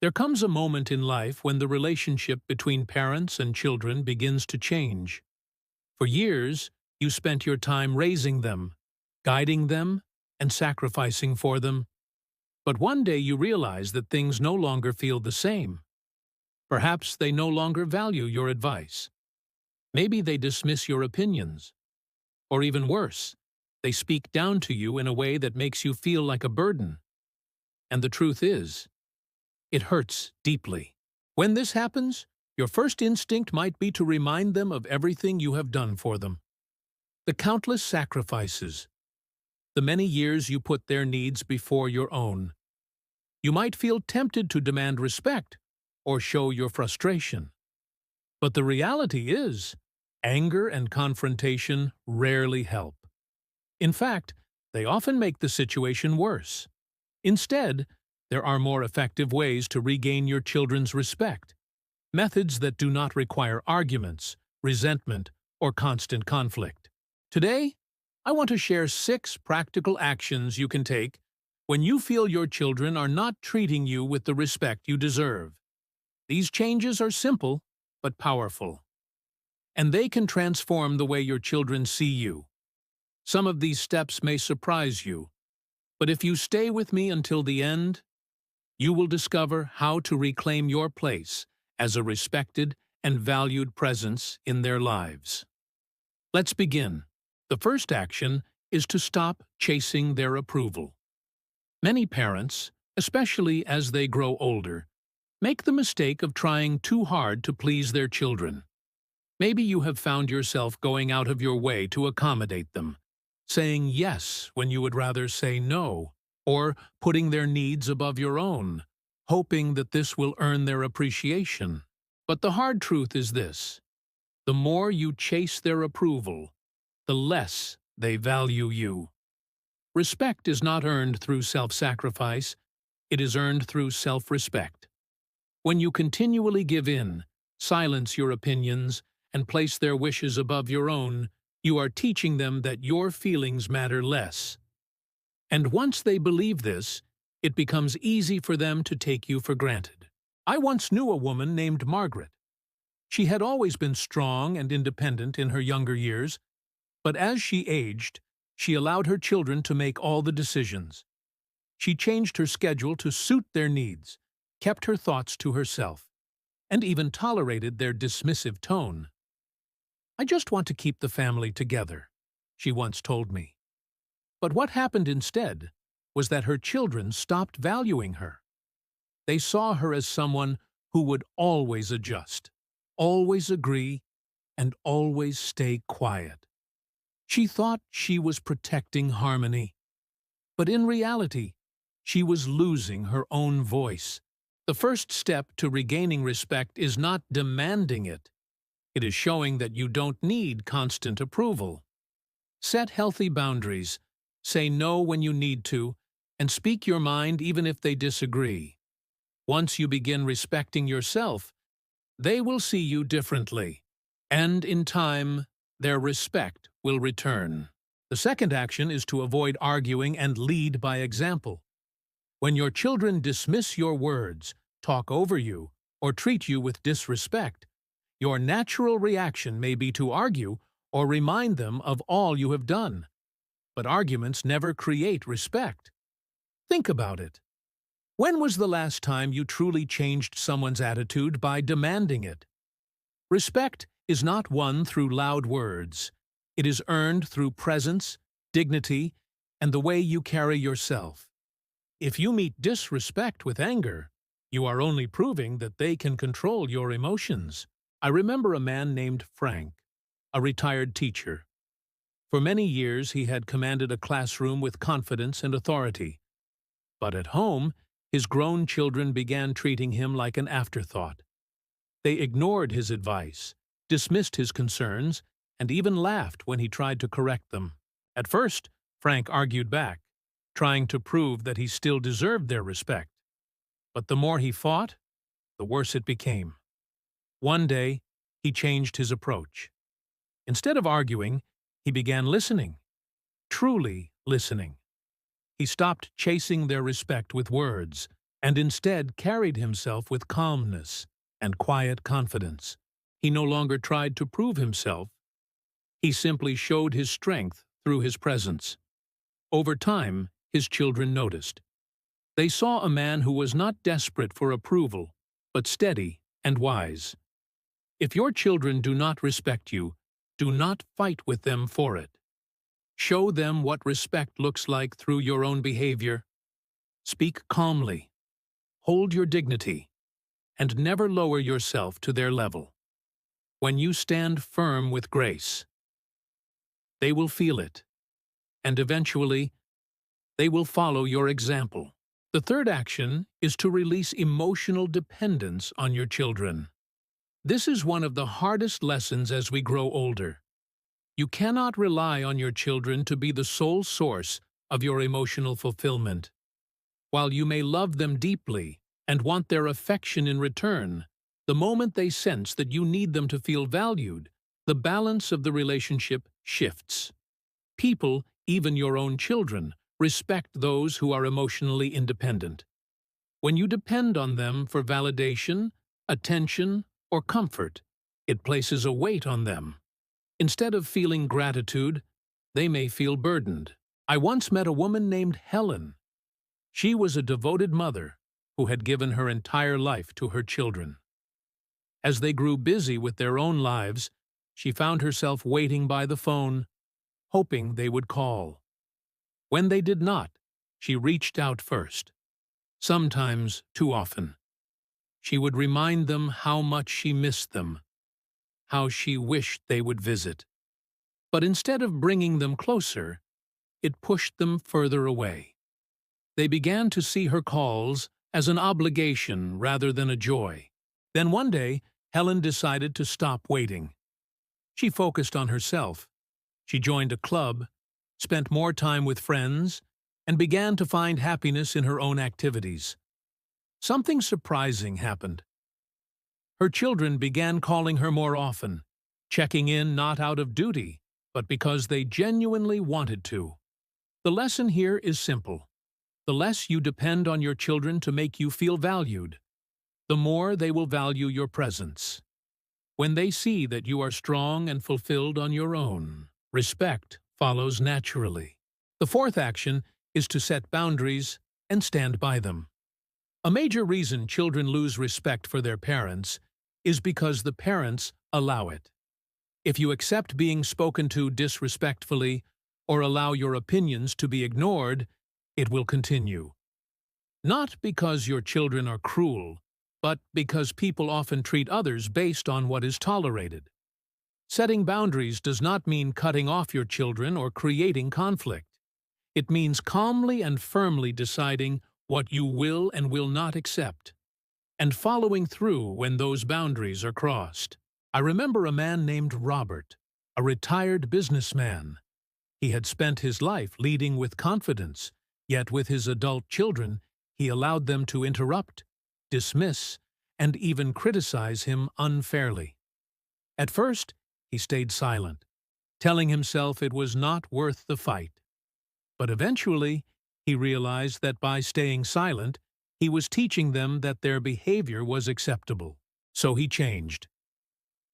There comes a moment in life when the relationship between parents and children begins to change. For years, you spent your time raising them, guiding them, and sacrificing for them. But one day you realize that things no longer feel the same. Perhaps they no longer value your advice. Maybe they dismiss your opinions. Or even worse, they speak down to you in a way that makes you feel like a burden. And the truth is, it hurts deeply. When this happens, your first instinct might be to remind them of everything you have done for them. The countless sacrifices, the many years you put their needs before your own. You might feel tempted to demand respect or show your frustration. But the reality is, anger and confrontation rarely help. In fact, they often make the situation worse. Instead, there are more effective ways to regain your children's respect. Methods that do not require arguments, resentment, or constant conflict. Today, I want to share 6 practical actions you can take when you feel your children are not treating you with the respect you deserve. These changes are simple but powerful, and they can transform the way your children see you. Some of these steps may surprise you, but if you stay with me until the end, you will discover how to reclaim your place as a respected and valued presence in their lives. Let's begin. The first action is to stop chasing their approval. Many parents, especially as they grow older, make the mistake of trying too hard to please their children. Maybe you have found yourself going out of your way to accommodate them, saying yes when you would rather say no, or putting their needs above your own, hoping that this will earn their appreciation. But the hard truth is this: the more you chase their approval, the less they value you. Respect is not earned through self-sacrifice, it is earned through self-respect. When you continually give in, silence your opinions, and place their wishes above your own, you are teaching them that your feelings matter less. And once they believe this, it becomes easy for them to take you for granted. I once knew a woman named Margaret. She had always been strong and independent in her younger years, but as she aged, she allowed her children to make all the decisions. She changed her schedule to suit their needs, kept her thoughts to herself, and even tolerated their dismissive tone. "I just want to keep the family together," she once told me. But what happened instead was that her children stopped valuing her. They saw her as someone who would always adjust, always agree, and always stay quiet. She thought she was protecting harmony, but in reality, she was losing her own voice. The first step to regaining respect is not demanding it. It is showing that you don't need constant approval. Set healthy boundaries, say no when you need to, and speak your mind even if they disagree. Once you begin respecting yourself, they will see you differently, and in time, their respect will return. The second action is to avoid arguing and lead by example. When your children dismiss your words, talk over you, or treat you with disrespect, your natural reaction may be to argue or remind them of all you have done. But arguments never create respect. Think about it. When was the last time you truly changed someone's attitude by demanding it? Respect is not won through loud words. It is earned through presence, dignity, and the way you carry yourself. If you meet disrespect with anger, you are only proving that they can control your emotions. I remember a man named Frank, a retired teacher. For many years he had commanded a classroom with confidence and authority. But at home, his grown children began treating him like an afterthought. They ignored his advice, dismissed his concerns, and even laughed when he tried to correct them. At first, Frank argued back, trying to prove that he still deserved their respect. But the more he fought, the worse it became. One day, he changed his approach. Instead of arguing, he began listening, truly listening. He stopped chasing their respect with words and instead carried himself with calmness and quiet confidence. He no longer tried to prove himself. He simply showed his strength through his presence. Over time, his children noticed. They saw a man who was not desperate for approval, but steady and wise. If your children do not respect you, do not fight with them for it. Show them what respect looks like through your own behavior. Speak calmly, hold your dignity, and never lower yourself to their level. When you stand firm with grace, they will feel it, and eventually, they will follow your example. The third action is to release emotional dependence on your children. This is one of the hardest lessons as we grow older. You cannot rely on your children to be the sole source of your emotional fulfillment. While you may love them deeply and want their affection in return, the moment they sense that you need them to feel valued, the balance of the relationship shifts. People, even your own children, respect those who are emotionally independent. When you depend on them for validation, attention, or comfort, it places a weight on them. Instead of feeling gratitude, they may feel burdened. I once met a woman named Helen. She was a devoted mother who had given her entire life to her children. As they grew busy with their own lives, she found herself waiting by the phone, hoping they would call. When they did not, she reached out first, sometimes too often. She would remind them how much she missed them, how she wished they would visit. But instead of bringing them closer, it pushed them further away. They began to see her calls as an obligation rather than a joy. Then one day, Helen decided to stop waiting. She focused on herself. She joined a club, spent more time with friends, and began to find happiness in her own activities. Something surprising happened. Her children began calling her more often, checking in not out of duty, but because they genuinely wanted to. The lesson here is simple. The less you depend on your children to make you feel valued, the more they will value your presence. When they see that you are strong and fulfilled on your own, respect follows naturally. The fourth action is to set boundaries and stand by them. A major reason children lose respect for their parents is because the parents allow it. If you accept being spoken to disrespectfully or allow your opinions to be ignored, it will continue. Not because your children are cruel, but because people often treat others based on what is tolerated. Setting boundaries does not mean cutting off your children or creating conflict. It means calmly and firmly deciding what you will and will not accept, and following through when those boundaries are crossed. I remember a man named Robert, a retired businessman. He had spent his life leading with confidence, yet with his adult children, he allowed them to interrupt, dismiss, and even criticize him unfairly. At first, he stayed silent, telling himself it was not worth the fight. But eventually, he realized that by staying silent, he was teaching them that their behavior was acceptable. So he changed.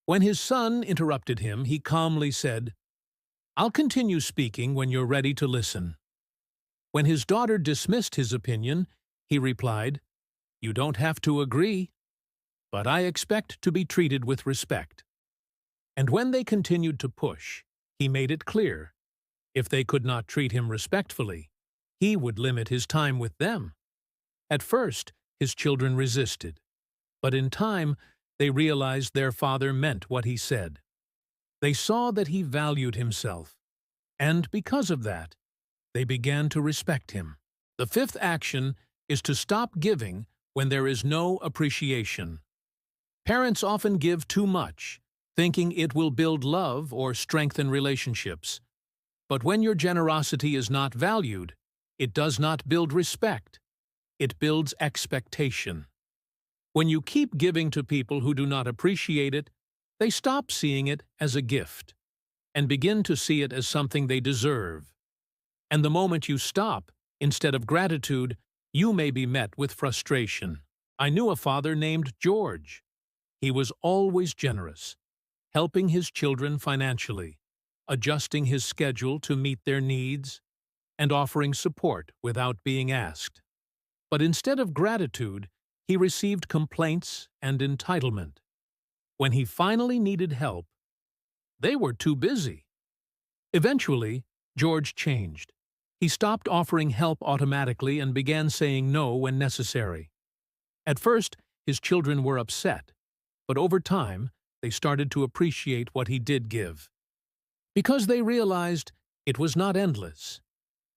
When his son interrupted him, he calmly said, "I'll continue speaking when you're ready to listen." When his daughter dismissed his opinion, he replied, "You don't have to agree, but I expect to be treated with respect." And when they continued to push, he made it clear, if they could not treat him respectfully, he would limit his time with them. At first, his children resisted, but in time, they realized their father meant what he said. They saw that he valued himself, and because of that, they began to respect him. The fifth action is to stop giving when there is no appreciation. Parents often give too much, thinking it will build love or strengthen relationships. But when your generosity is not valued, it does not build respect. It builds expectation. When you keep giving to people who do not appreciate it, they stop seeing it as a gift and begin to see it as something they deserve. And the moment you stop, instead of gratitude, You may be met with frustration. I knew a father named George. He was always generous, helping his children financially, adjusting his schedule to meet their needs, and offering support without being asked. But instead of gratitude, he received complaints and entitlement. When he finally needed help, they were too busy. Eventually, George changed. He stopped offering help automatically and began saying no when necessary. At first, his children were upset, but over time, they started to appreciate what he did give. Because they realized it was not endless.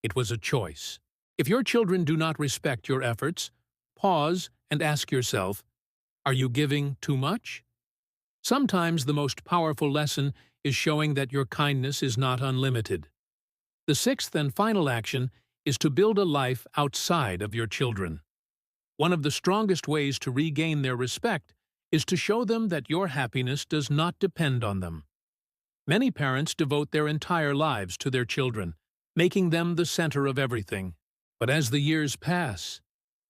It was a choice. If your children do not respect your efforts, pause and ask yourself, are you giving too much? Sometimes the most powerful lesson is showing that your kindness is not unlimited. The sixth and final action is to build a life outside of your children. One of the strongest ways to regain their respect is to show them that your happiness does not depend on them. Many parents devote their entire lives to their children, making them the center of everything. But as the years pass,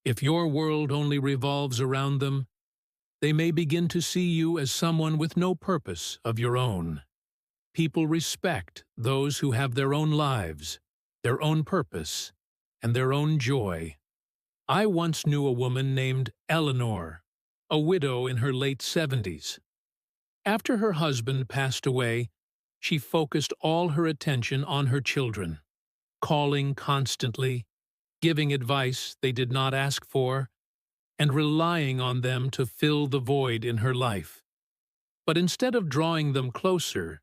if your world only revolves around them, they may begin to see you as someone with no purpose of your own. People respect those who have their own lives, their own purpose, and their own joy. I once knew a woman named Eleanor, a widow in her late 70s. After her husband passed away, she focused all her attention on her children, calling constantly, giving advice they did not ask for, and relying on them to fill the void in her life. But instead of drawing them closer,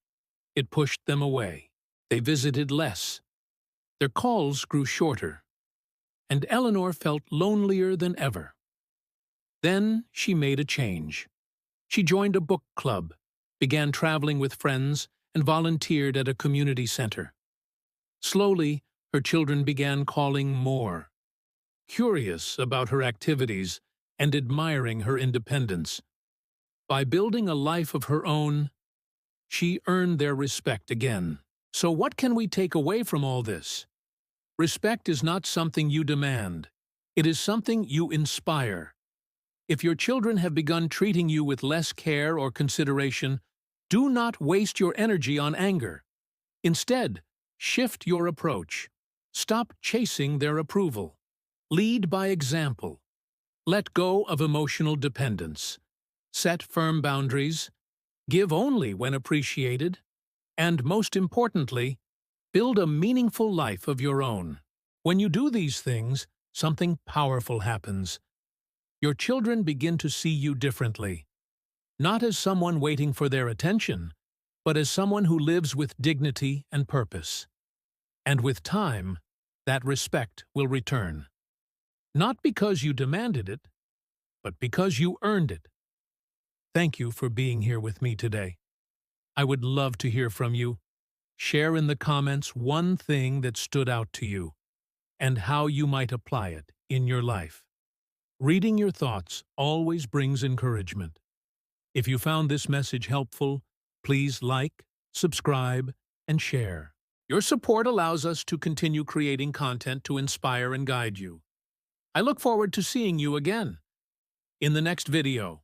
it pushed them away. They visited less. Their calls grew shorter, and Eleanor felt lonelier than ever. Then she made a change. She joined a book club, began traveling with friends, and volunteered at a community center. Slowly, her children began calling more, curious about her activities and admiring her independence. By building a life of her own, she earned their respect again. So what can we take away from all this? Respect is not something you demand. It is something you inspire. If your children have begun treating you with less care or consideration, do not waste your energy on anger. Instead, shift your approach. Stop chasing their approval. Lead by example. Let go of emotional dependence. Set firm boundaries. Give only when appreciated. And most importantly, build a meaningful life of your own. When you do these things, something powerful happens. Your children begin to see you differently, not as someone waiting for their attention, but as someone who lives with dignity and purpose. And with time, that respect will return. Not because you demanded it, but because you earned it. Thank you for being here with me today. I would love to hear from you. Share in the comments one thing that stood out to you and how you might apply it in your life. Reading your thoughts always brings encouragement. If you found this message helpful, please like, subscribe, and share. Your support allows us to continue creating content to inspire and guide you. I look forward to seeing you again in the next video.